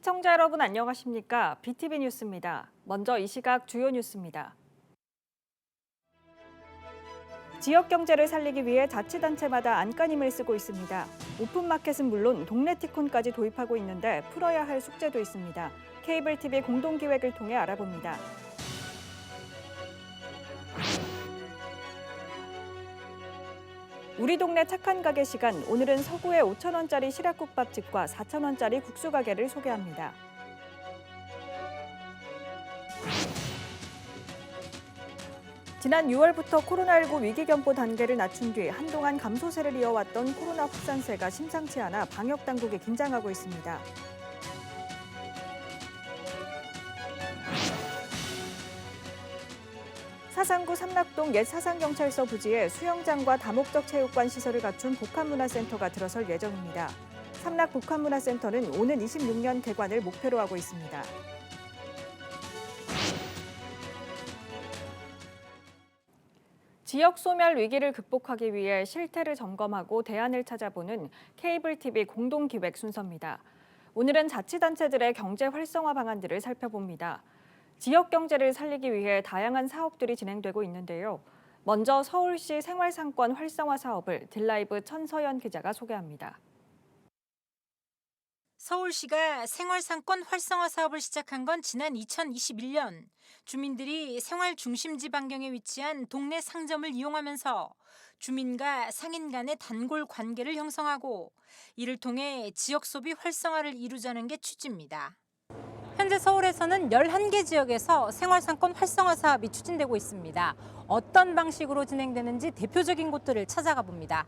시청자 여러분 안녕하십니까? BTV 뉴스입니다. 먼저 이 시각 주요 뉴스입니다. 지역 경제를 살리기 위해 자치단체마다 안간힘을 쓰고 있습니다. 오픈마켓은 물론 동네 티콘까지 도입하고 있는데 풀어야 할 숙제도 있습니다. 케이블 TV 공동기획을 통해 알아봅니다. 우리 동네 착한 가게 시간, 오늘은 서구의 5,000원짜리 시락국밥집과 4,000원짜리 국수 가게를 소개합니다. 지난 6월부터 코로나19 위기경보 단계를 낮춘 뒤 한동안 감소세를 이어왔던 코로나 확산세가 심상치 않아 방역당국이 긴장하고 있습니다. 사상구 삼락동 옛 사상경찰서 부지에 수영장과 다목적 체육관 시설을 갖춘 복합문화센터가 들어설 예정입니다. 삼락복합문화센터는 오는 26년 개관을 목표로 하고 있습니다. 지역 소멸 위기를 극복하기 위해 실태를 점검하고 대안을 찾아보는 케이블 TV 공동기획 순서입니다. 오늘은 자치단체들의 경제 활성화 방안들을 살펴봅니다. 지역 경제를 살리기 위해 다양한 사업들이 진행되고 있는데요. 먼저 서울시 생활상권 활성화 사업을 딜라이브 천서연 기자가 소개합니다. 서울시가 생활상권 활성화 사업을 시작한 건 지난 2021년. 주민들이 생활 중심지 반경에 위치한 동네 상점을 이용하면서 주민과 상인 간의 단골 관계를 형성하고 이를 통해 지역 소비 활성화를 이루자는 게 취지입니다. 현재 서울에서는 11개 지역에서 생활상권 활성화 사업이 추진되고 있습니다. 어떤 방식으로 진행되는지 대표적인 곳들을 찾아가 봅니다.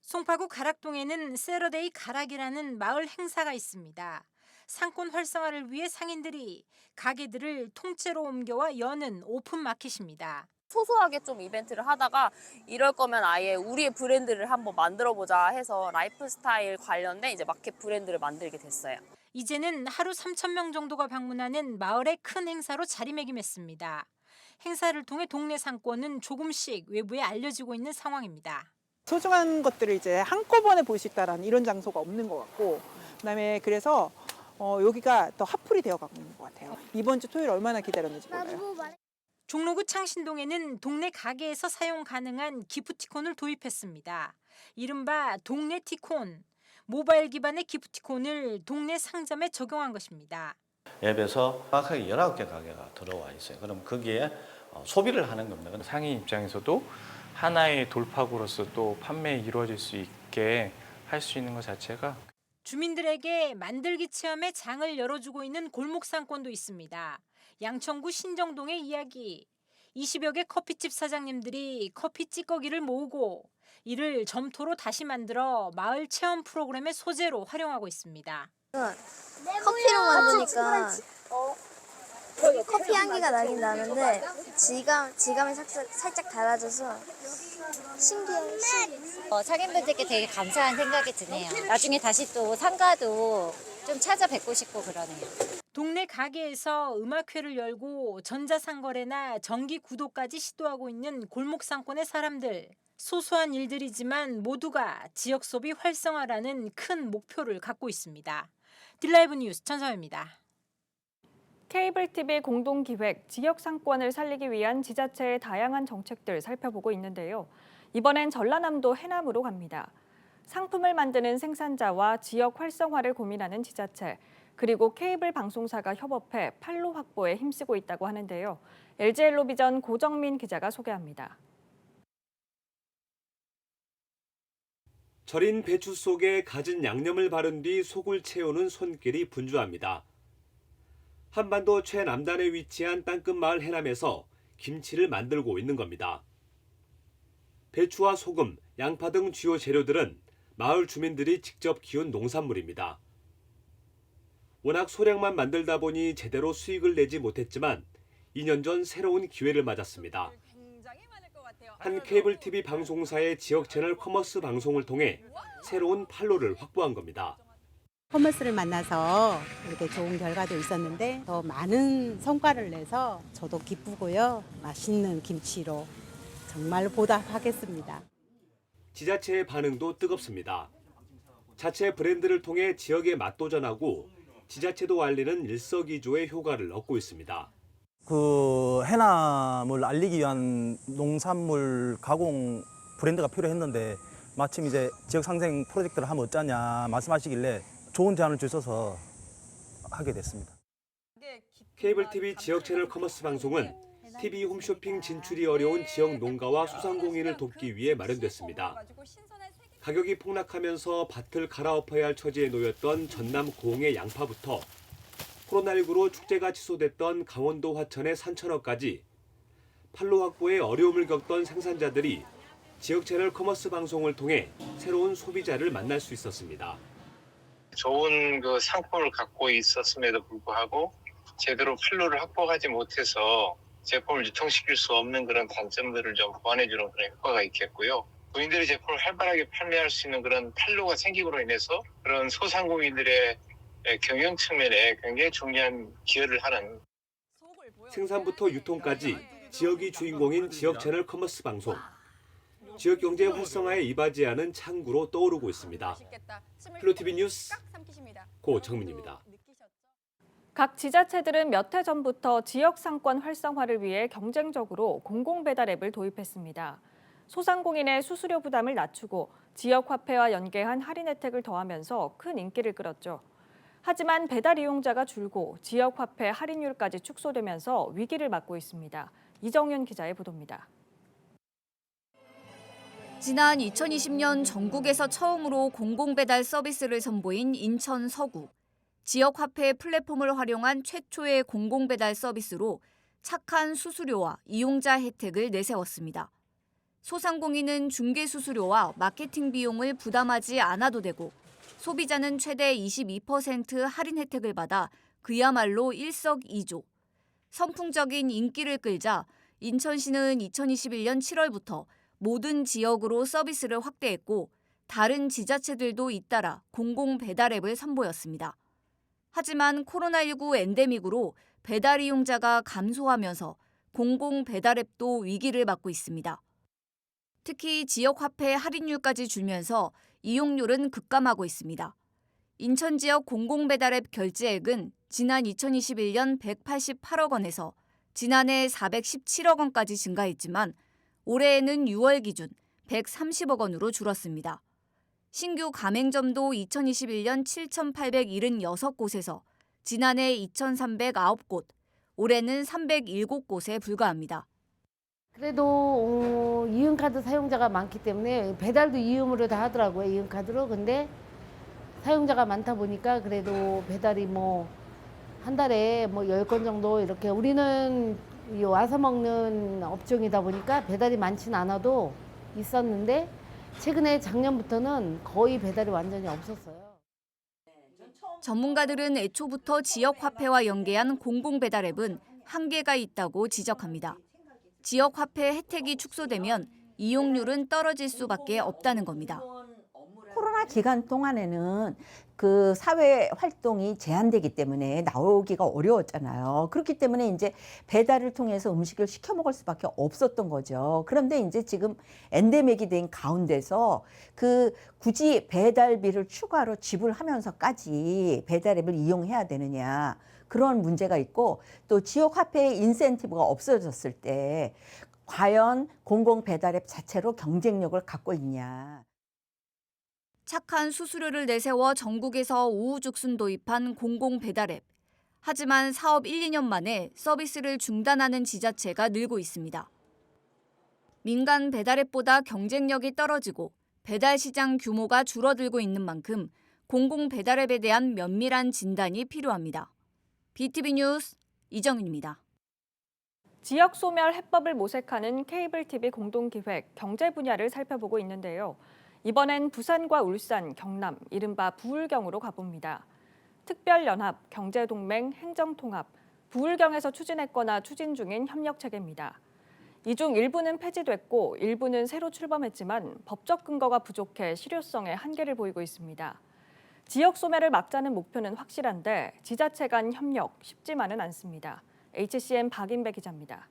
송파구 가락동에는 세러데이 가락이라는 마을 행사가 있습니다. 상권 활성화를 위해 상인들이 가게들을 통째로 옮겨와 여는 오픈마켓입니다. 소소하게 좀 이벤트를 하다가 이럴 거면 아예 우리의 브랜드를 한번 만들어보자 해서 라이프스타일 관련된 이제 마켓 브랜드를 만들게 됐어요. 이제는 하루 3,000명 정도가 방문하는 마을의 큰 행사로 자리매김했습니다. 행사를 통해 동네 상권은 조금씩 외부에 알려지고 있는 상황입니다. 소중한 것들을 이제 한꺼번에 볼 수 있다는 이런 장소가 없는 것 같고, 그다음에 그래서 여기가 더 핫플이 되어가고 있는 것 같아요. 이번 주 토요일 얼마나 기다렸는지 몰라요. 종로구 창신동에는 동네 가게에서 사용 가능한 기프티콘을 도입했습니다. 이른바 동네 티콘, 모바일 기반의 기프티콘을 동네 상점에 적용한 것입니다. 앱에서 정확하게 19개 가게가 들어와 있어요. 그럼 거기에 소비를 하는 겁니다. 상인 입장에서도 하나의 돌파구로서 또 판매에 이루어질 수 있게 할 수 있는 것 자체가 주민들에게 만들기 체험의 장을 열어주고 있는 골목 상권도 있습니다. 양천구 신정동의 이야기. 20여 개 커피집 사장님들이 커피 찌꺼기를 모으고 이를 점토로 다시 만들어 마을 체험 프로그램의 소재로 활용하고 있습니다. 커피로 만드니까 커피 향기가 나긴 나는데 질감이 살짝 달라져서 신기해요. 상인분들께 되게 감사한 생각이 드네요. 나중에 다시 또 상가도 좀 찾아뵙고 싶고 그러네요. 동네 가게에서 음악회를 열고 전자상거래나 정기구도까지 시도하고 있는 골목상권의 사람들. 소소한 일들이지만 모두가 지역 소비 활성화라는 큰 목표를 갖고 있습니다. 딜라이브 뉴스 천서연입니다. 케이블 TV 공동기획 지역 상권을 살리기 위한 지자체의 다양한 정책들 살펴보고 있는데요. 이번엔 전라남도 해남으로 갑니다. 상품을 만드는 생산자와 지역 활성화를 고민하는 지자체, 그리고 케이블 방송사가 협업해 판로 확보에 힘쓰고 있다고 하는데요. LG엘로비전 고정민 기자가 소개합니다. 절인 배추 속에 갖은 양념을 바른 뒤 속을 채우는 손길이 분주합니다. 한반도 최남단에 위치한 땅끝마을 해남에서 김치를 만들고 있는 겁니다. 배추와 소금, 양파 등 주요 재료들은 마을 주민들이 직접 키운 농산물입니다. 워낙 소량만 만들다 보니 제대로 수익을 내지 못했지만 2년 전 새로운 기회를 맞았습니다. 한 케이블 TV 방송사의 지역 채널 커머스 방송을 통해 새로운 판로를 확보한 겁니다. 커머스를 만나서 이렇게 좋은 결과도 있었는데 더 많은 성과를 내서 저도 기쁘고요. 맛있는 김치로 정말 보답하겠습니다. 지자체의 반응도 뜨겁습니다. 자체 브랜드를 통해 지역에 맛도전하고 지자체도 알리는 일석이조의 효과를 얻고 있습니다. 그 해남을 알리기 위한 농산물 가공 브랜드가 필요했는데 마침 이제 지역 상생 프로젝트를 하면 어쩌냐 말씀하시길래 좋은 제안을 주셔서 하게 됐습니다. 케이블 TV 지역 채널 커머스 방송은 TV 홈쇼핑 진출이 어려운 지역 농가와 소상공인을 돕기 위해 마련됐습니다. 가격이 폭락하면서 밭을 갈아엎어야 할 처지에 놓였던 전남 고흥의 양파부터 코로나19로 축제가 취소됐던 강원도 화천의 산천어까지 판로 확보에 어려움을 겪던 생산자들이 지역 채널 커머스 방송을 통해 새로운 소비자를 만날 수 있었습니다. 좋은 그 상품을 갖고 있었음에도 불구하고 제대로 판로를 확보하지 못해서 제품을 유통시킬 수 없는 그런 단점들을 좀 보완해주는 그런 효과가 있겠고요. 고객들이 제품을 활발하게 판매할 수 있는 그런 판로가 생김으로 인해서 그런 소상공인들의 경영 측면에 굉장히 중요한 기여를 하는 생산부터 유통까지 지역이 주인공인 지역 채널 커머스 방송. 지역 경제 활성화에 이바지하는 창구로 떠오르고 있습니다. 플로티비 뉴스 고정민입니다. 각 지자체들은 몇 해 전부터 지역 상권 활성화를 위해 경쟁적으로 공공배달 앱을 도입했습니다. 소상공인의 수수료 부담을 낮추고 지역 화폐와 연계한 할인 혜택을 더하면서 큰 인기를 끌었죠. 하지만 배달 이용자가 줄고 지역 화폐 할인율까지 축소되면서 위기를 맞고 있습니다. 이정윤 기자의 보도입니다. 지난 2020년 전국에서 처음으로 공공배달 서비스를 선보인 인천 서구. 지역 화폐 플랫폼을 활용한 최초의 공공배달 서비스로 착한 수수료와 이용자 혜택을 내세웠습니다. 소상공인은 중개 수수료와 마케팅 비용을 부담하지 않아도 되고 소비자는 최대 22% 할인 혜택을 받아 그야말로 일석이조. 선풍적인 인기를 끌자 인천시는 2021년 7월부터 모든 지역으로 서비스를 확대했고 다른 지자체들도 잇따라 공공배달 앱을 선보였습니다. 하지만 코로나19 엔데믹으로 배달 이용자가 감소하면서 공공배달 앱도 위기를 맞고 있습니다. 특히 지역 화폐 할인율까지 줄면서 이용률은 급감하고 있습니다. 인천 지역 공공배달 앱 결제액은 지난 2021년 188억 원에서 지난해 417억 원까지 증가했지만 올해에는 6월 기준 130억 원으로 줄었습니다. 신규 가맹점도 2021년 7,876곳에서 지난해 2,309곳, 올해는 307곳에 불과합니다. 그래도 이음카드 사용자가 많기 때문에 배달도 이음으로 다 하더라고요. 이음카드로. 근데 사용자가 많다 보니까 그래도 배달이 한 달에 10건 정도 이렇게 우리는 와서 먹는 업종이다 보니까 배달이 많진 않아도 있었는데 최근에 작년부터는 거의 배달이 완전히 없었어요. 전문가들은 애초부터 지역 화폐와 연계한 공공배달 앱은 한계가 있다고 지적합니다. 지역 화폐 혜택이 축소되면 이용률은 떨어질 수밖에 없다는 겁니다. 코로나 기간 동안에는 그 사회 활동이 제한되기 때문에 나오기가 어려웠잖아요. 그렇기 때문에 이제 배달을 통해서 음식을 시켜 먹을 수밖에 없었던 거죠. 그런데 이제 지금 엔데믹이 된 가운데서 굳이 배달비를 추가로 지불하면서까지 배달 앱을 이용해야 되느냐. 그런 문제가 있고 또 지역 화폐의 인센티브가 없어졌을 때 과연 공공 배달 앱 자체로 경쟁력을 갖고 있냐. 착한 수수료를 내세워 전국에서 우후죽순 도입한 공공배달앱. 하지만 사업 1, 2년 만에 서비스를 중단하는 지자체가 늘고 있습니다. 민간 배달앱보다 경쟁력이 떨어지고 배달 시장 규모가 줄어들고 있는 만큼 공공배달앱에 대한 면밀한 진단이 필요합니다. BTV 뉴스 이정윤입니다. 지역 소멸 해법을 모색하는 케이블 TV 공동기획 경제 분야를 살펴보고 있는데요. 이번엔 부산과 울산, 경남, 이른바 부울경으로 가봅니다. 특별연합, 경제동맹, 행정통합, 부울경에서 추진했거나 추진 중인 협력체계입니다. 이 중 일부는 폐지됐고 일부는 새로 출범했지만 법적 근거가 부족해 실효성에 한계를 보이고 있습니다. 지역 소멸을 막자는 목표는 확실한데 지자체 간 협력 쉽지만은 않습니다. HCN 박인배 기자입니다.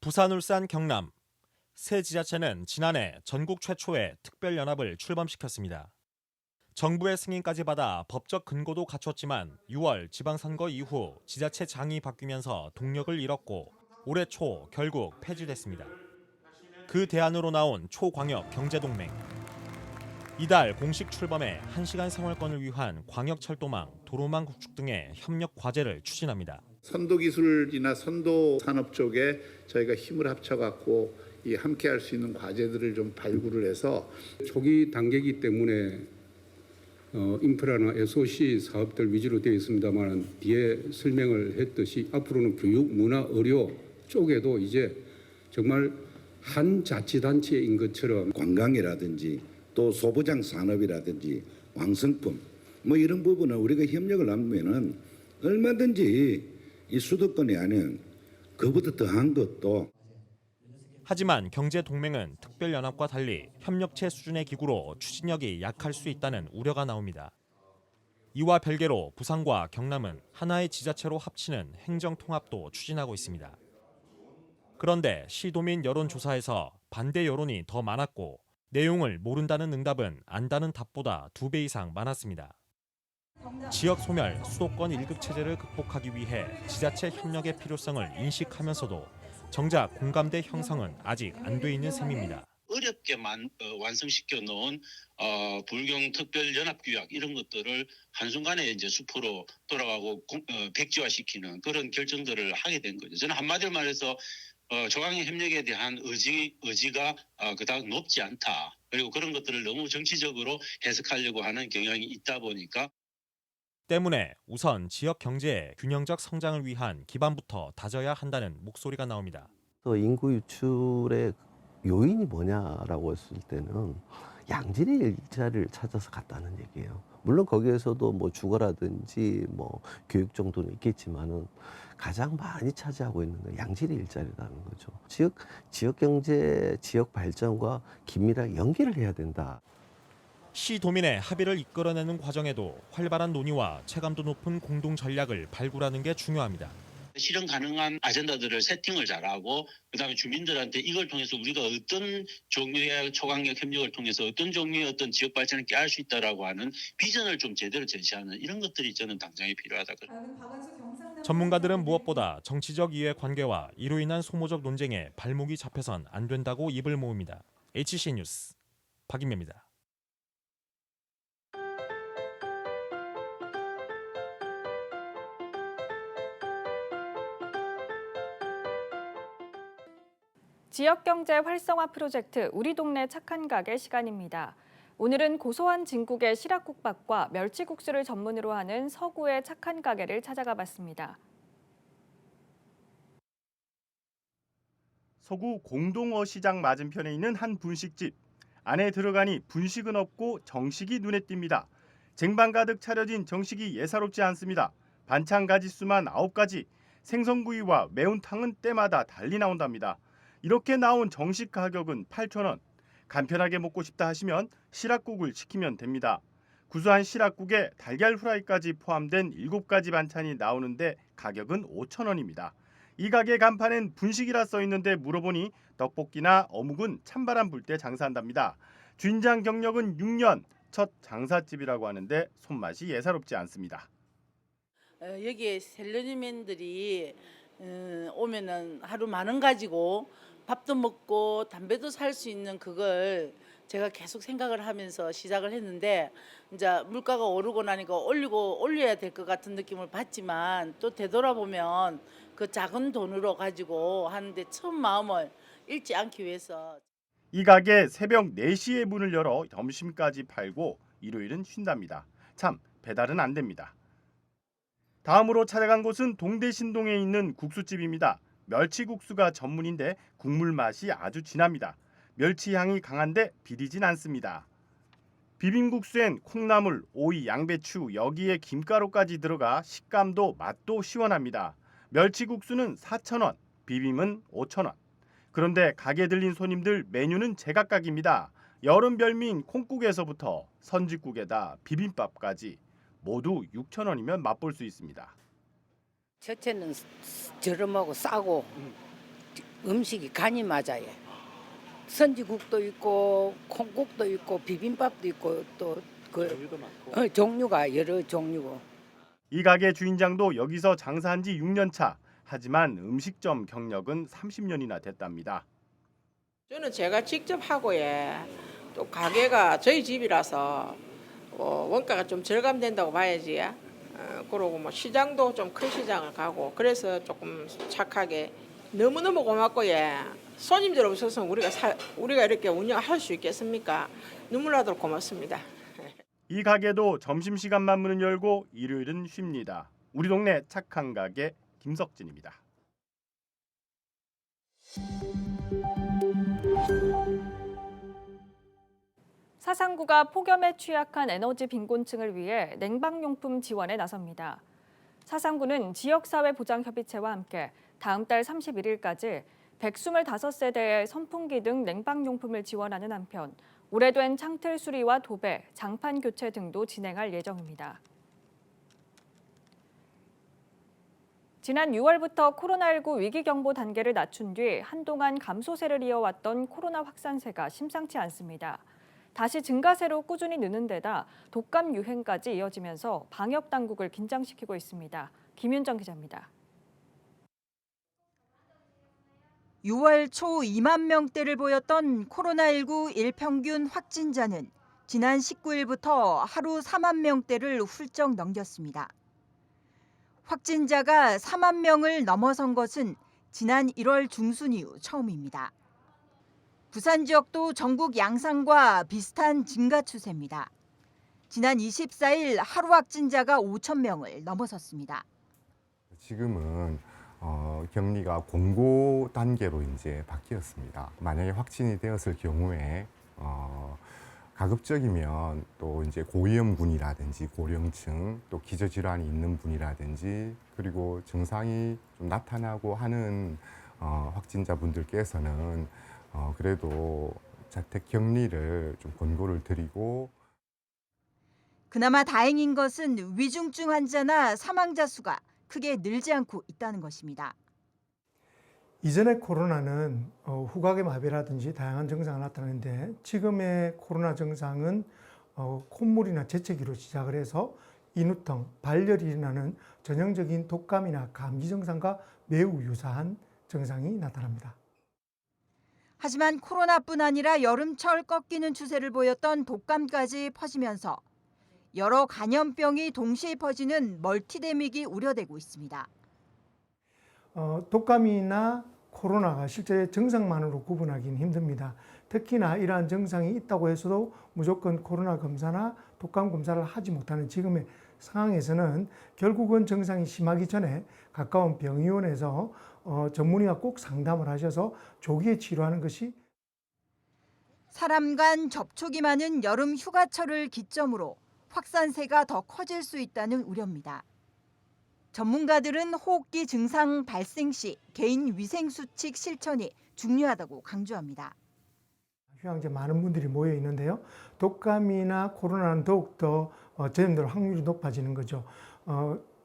부산, 울산, 경남. 세 지자체는 지난해 전국 최초의 특별연합을 출범시켰습니다. 정부의 승인까지 받아 법적 근거도 갖췄지만 6월 지방선거 이후 지자체 장이 바뀌면서 동력을 잃었고 올해 초 결국 폐지됐습니다. 그 대안으로 나온 초광역 경제동맹. 이달 공식 출범해 1시간 생활권을 위한 광역철도망, 도로망 구축 등의 협력 과제를 추진합니다. 선도기술이나 선도산업 쪽에 저희가 힘을 합쳐갖고 이 함께할 수 있는 과제들을 좀 발굴을 해서 초기 단계이기 때문에 인프라나 SOC 사업들 위주로 되어 있습니다만 뒤에 설명을 했듯이 앞으로는 교육, 문화, 의료 쪽에도 이제 정말 한 자치단체인 것처럼 관광이라든지 또 소부장 산업이라든지 왕성품 뭐 이런 부분은 우리가 협력을 하면은 얼마든지 이 수도권이 아닌 그보다 더한 것도. 하지만 경제동맹은 특별연합과 달리 협력체 수준의 기구로 추진력이 약할 수 있다는 우려가 나옵니다. 이와 별개로 부산과 경남은 하나의 지자체로 합치는 행정통합도 추진하고 있습니다. 그런데 시도민 여론조사에서 반대 여론이 더 많았고 내용을 모른다는 응답은 안다는 답보다 2배 이상 많았습니다. 지역 소멸, 수도권 1급 체제를 극복하기 위해 지자체 협력의 필요성을 인식하면서도 정작 공감대 형성은 아직 안 돼 있는 셈입니다. 어렵게 완성시켜 놓은 불경 특별 연합 규약 이런 것들을 한순간에 이제 수포로 돌아가고 백지화시키는 그런 결정들을 하게 된 거죠. 저는 한마디로 말해서 조강의 협력에 대한 의지가 그닥 높지 않다. 그리고 그런 것들을 너무 정치적으로 해석하려고 하는 경향이 있다 보니까 때문에 우선 지역 경제의 균형적 성장을 위한 기반부터 다져야 한다는 목소리가 나옵니다. 인구 유출의 요인이 뭐냐라고 했을 때는 양질의 일자리를 찾아서 갔다는 얘기예요. 물론 거기에서도 뭐 주거라든지 뭐 교육 정도는 있겠지만은 가장 많이 차지하고 있는 건 양질의 일자리라는 거죠. 지역 경제, 지역 발전과 긴밀하게 연계를 해야 된다. 시도민의 합의를 이끌어내는 과정에도 활발한 논의와 체감도 높은 공동 전략을 발굴하는 게 중요합니다. 실현 가능한 아젠다들을 세팅을 잘하고 그다음에 주민들한테 이걸 통해서 우리가 어떤 종류의 초강력 협력을 통해서 어떤 종류의 어떤 지역 발전을 꾀할 수 있다라고 하는 비전을 좀 제대로 제시하는 이런 것들이 저는 당장에 필요하다. 전문가들은 무엇보다 정치적 이해 관계와 이로 인한 소모적 논쟁에 발목이 잡혀선 안 된다고 입을 모읍니다. HC 뉴스 박인매입니다. 지역경제 활성화 프로젝트 우리 동네 착한 가게 시간입니다. 오늘은 고소한 진국의 시락국밥과 멸치국수를 전문으로 하는 서구의 착한 가게를 찾아가 봤습니다. 서구 공동어시장 맞은편에 있는 한 분식집. 안에 들어가니 분식은 없고 정식이 눈에 띕니다. 쟁반 가득 차려진 정식이 예사롭지 않습니다. 반찬 가지수만 9가지, 생선구이와 매운탕은 때마다 달리 나온답니다. 이렇게 나온 정식 가격은 8,000원. 간편하게 먹고 싶다 하시면 시락국을 시키면 됩니다. 구수한 시락국에 달걀 후라이까지 포함된 7가지 반찬이 나오는데 가격은 5,000원입니다. 이 가게 간판엔 분식이라 써있는데 물어보니 떡볶이나 어묵은 찬바람 불 때 장사한답니다. 주인장 경력은 6년, 첫 장사집이라고 하는데 손맛이 예사롭지 않습니다. 여기에 셀러리맨들이 오면은 하루 10,000원 가지고 밥도 먹고 담배도 살 수 있는 그걸 제가 계속 생각을 하면서 시작을 했는데 이제 물가가 오르고 나니까 올려야 될 것 같은 느낌을 받지만 또 되돌아보면 그 작은 돈으로 가지고 하는데 처음 마음을 잃지 않기 위해서 이 가게 새벽 4시에 문을 열어 점심까지 팔고 일요일은 쉰답니다. 참 배달은 안 됩니다. 다음으로 찾아간 곳은 동대 신동에 있는 국수집입니다. 멸치국수가 전문인데 국물 맛이 아주 진합니다. 멸치 향이 강한데 비리진 않습니다. 비빔국수엔 콩나물, 오이, 양배추, 여기에 김가루까지 들어가 식감도 맛도 시원합니다. 멸치국수는 4,000원, 비빔은 5,000원. 그런데 가게 들린 손님들 메뉴는 제각각입니다. 여름 별미인 콩국에서부터 선지국에다 비빔밥까지 모두 6,000원이면 맛볼 수 있습니다. 첫째는 저렴하고 싸고 음식이 간이 맞아요. 선지국도 있고 콩국도 있고 비빔밥도 있고 또 종류가 여러 종류고. 이 가게 주인장도 여기서 장사한 지 6년 차. 하지만 음식점 경력은 30년이나 됐답니다. 저는 제가 직접 하고 또 가게가 저희 집이라서 원가가 좀 절감된다고 봐야지. 그러고 뭐 시장도 좀 큰 시장을 가고 그래서 조금 착하게 너무너무 고맙고 손님들 없어서 우리가 이렇게 운영할 수 있겠습니까? 눈물 나도록 고맙습니다. 이 가게도 점심시간만 문을 열고 일요일은 쉽니다. 우리 동네 착한 가게 김석진입니다. 사상구가 폭염에 취약한 에너지 빈곤층을 위해 냉방용품 지원에 나섭니다. 사상구는 지역사회보장협의체와 함께 다음 달 31일까지 125세대의 선풍기 등 냉방용품을 지원하는 한편 오래된 창틀 수리와 도배, 장판 교체 등도 진행할 예정입니다. 지난 6월부터 코로나19 위기경보 단계를 낮춘 뒤 한동안 감소세를 이어왔던 코로나 확산세가 심상치 않습니다. 다시 증가세로 꾸준히 느는 데다 독감 유행까지 이어지면서 방역 당국을 긴장시키고 있습니다. 김윤정 기자입니다. 6월 초 2만 명대를 보였던 코로나19 일평균 확진자는 지난 19일부터 하루 4만 명대를 훌쩍 넘겼습니다. 확진자가 4만 명을 넘어선 것은 지난 1월 중순 이후 처음입니다. 부산 지역도 전국 양상과 비슷한 증가 추세입니다. 지난 24일 하루 확진자가 5천 명을 넘어섰습니다. 지금은 격리가 공고 단계로 이제 바뀌었습니다. 만약에 확진이 되었을 경우에 가급적이면 또 이제 고위험군이라든지 고령층 또 기저질환이 있는 분이라든지 그리고 증상이 좀 나타나고 하는 확진자분들께서는 그래도 자택 격리를 좀 권고를 드리고. 그나마 다행인 것은 위중증 환자나 사망자 수가 크게 늘지 않고 있다는 것입니다. 이전의 코로나는 후각의 마비라든지 다양한 증상이 나타나는데 지금의 코로나 증상은 콧물이나 재채기로 시작을 해서 인후통, 발열이 일어나는 전형적인 독감이나 감기 증상과 매우 유사한 증상이 나타납니다. 하지만 코로나뿐 아니라 여름철 꺾이는 추세를 보였던 독감까지 퍼지면서 여러 감염병이 동시에 퍼지는 멀티데믹이 우려되고 있습니다. 독감이나 코로나가 실제 증상만으로 구분하기는 힘듭니다. 특히나 이러한 증상이 있다고 해서도 무조건 코로나 검사나 독감 검사를 하지 못하는 지금의 상황에서는 결국은 증상이 심하기 전에 가까운 병의원에서 전문의와 꼭 상담을 하셔서 조기에 치료하는 것이. 사람 간 접촉이 많은 여름 휴가철을 기점으로 확산세가 더 커질 수 있다는 우려입니다. 전문가들은 호흡기 증상 발생 시 개인 위생 수칙 실천이 중요하다고 강조합니다. 휴양지에 많은 분들이 모여 있는데요. 독감이나 코로나는 더욱더 전염될 확률이 높아지는 거죠.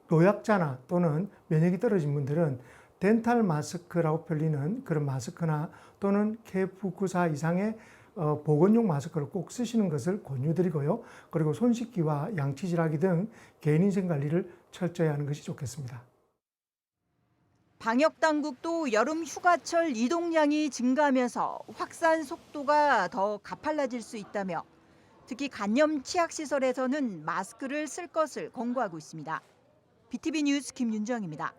노약자나 또는 면역이 떨어진 분들은 덴탈 마스크라고 불리는 그런 마스크나 또는 KF94 이상의 보건용 마스크를 꼭 쓰시는 것을 권유드리고요. 그리고 손 씻기와 양치질하기 등 개인위생 관리를 철저히 하는 것이 좋겠습니다. 방역 당국도 여름 휴가철 이동량이 증가하면서 확산 속도가 더 가팔라질 수 있다며 특히 간염 취약시설에서는 마스크를 쓸 것을 권고하고 있습니다. BTV 뉴스 김윤정입니다.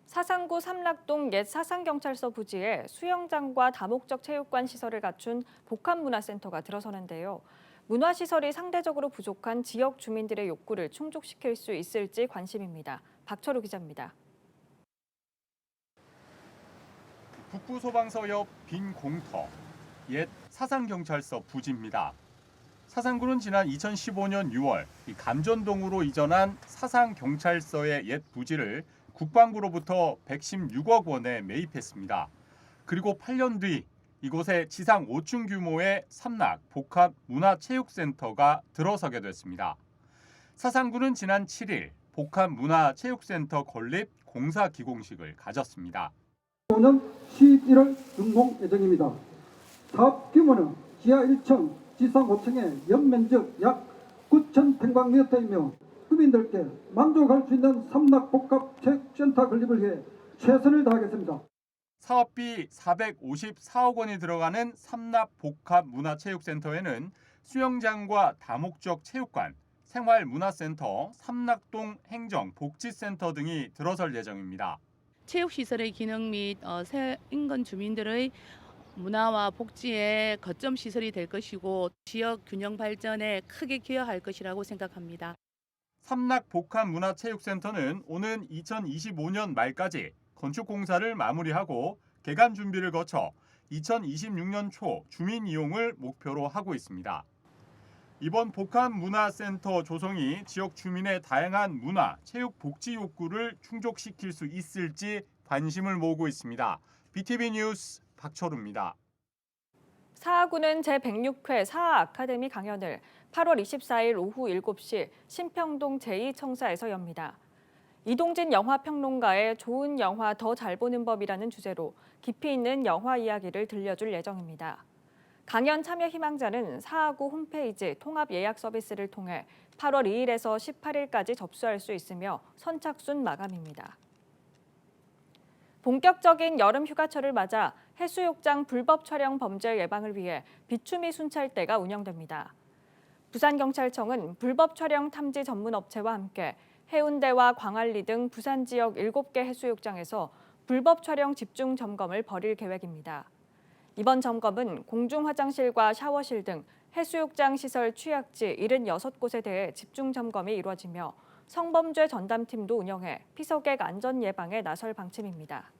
사상구 삼락동 옛 사상경찰서 부지에 수영장과 다목적 체육관 시설을 갖춘 복합문화센터가 들어서는데요. 문화시설이 상대적으로 부족한 지역 주민들의 욕구를 충족시킬 수 있을지 관심입니다. 박철우 기자입니다. 북부소방서 옆 빈 공터, 옛 사상경찰서 부지입니다. 사상구는 지난 2015년 6월 감전동으로 이전한 사상경찰서의 옛 부지를 국방부로부터 116억 원에 매입했습니다. 그리고 8년 뒤 이곳에 지상 5층 규모의 삼락 복합 문화체육센터가 들어서게 됐습니다. 사상구는 지난 7일 복합 문화체육센터 건립 공사 기공식을 가졌습니다. 2015년 11월 준공 예정입니다. 사업 규모는 지하 1층 지상고층의 연면적 약 9,000평방미터이며 주민들께 만족할 수 있는 삼락복합체육센터 건립을 위해 최선을 다하겠습니다. 사업비 454억 원이 들어가는 삼락복합문화체육센터에는 수영장과 다목적 체육관, 생활문화센터, 삼락동 행정복지센터 등이 들어설 예정입니다. 체육시설의 기능 및 인근 주민들의 문화와 복지의 거점 시설이 될 것이고 지역 균형 발전에 크게 기여할 것이라고 생각합니다. 삼락복합문화체육센터는 오는 2025년 말까지 건축 공사를 마무리하고 개관 준비를 거쳐 2026년 초 주민 이용을 목표로 하고 있습니다. 이번 복합문화센터 조성이 지역 주민의 다양한 문화, 체육, 복지 욕구를 충족시킬 수 있을지 관심을 모으고 있습니다. BTV 뉴스 박철우입니다. 사하구는 제106회 사하 아카데미 강연을 8월 24일 오후 7시 신평동 제2청사에서 엽니다. 이동진 영화평론가의 좋은 영화 더 잘 보는 법이라는 주제로 깊이 있는 영화 이야기를 들려줄 예정입니다. 강연 참여 희망자는 사하구 홈페이지 통합 예약 서비스를 통해 8월 2일에서 18일까지 접수할 수 있으며 선착순 마감입니다. 본격적인 여름 휴가철을 맞아 해수욕장 불법 촬영 범죄 예방을 위해 비추미 순찰대가 운영됩니다. 부산경찰청은 불법 촬영 탐지 전문 업체와 함께 해운대와 광안리 등 부산 지역 7개 해수욕장에서 불법 촬영 집중 점검을 벌일 계획입니다. 이번 점검은 공중 화장실과 샤워실 등 해수욕장 시설 취약지 76곳에 대해 집중 점검이 이루어지며 성범죄 전담팀도 운영해 피서객 안전 예방에 나설 방침입니다.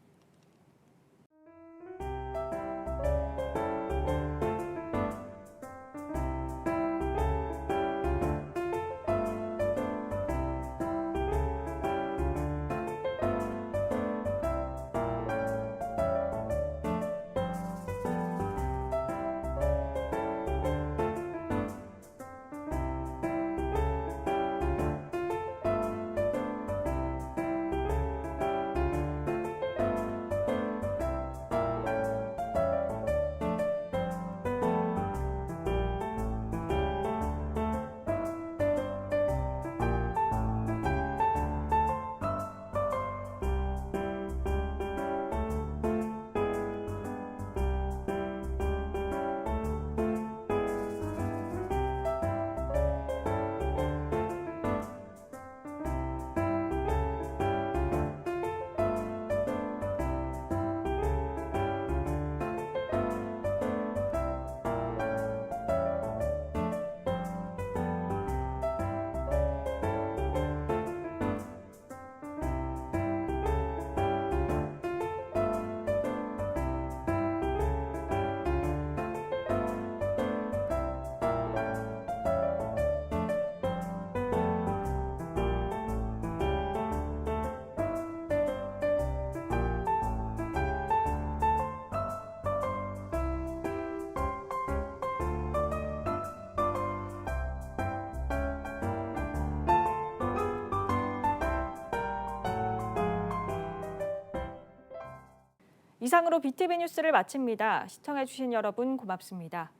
이상으로 BTV 뉴스를 마칩니다. 시청해주신 여러분 고맙습니다.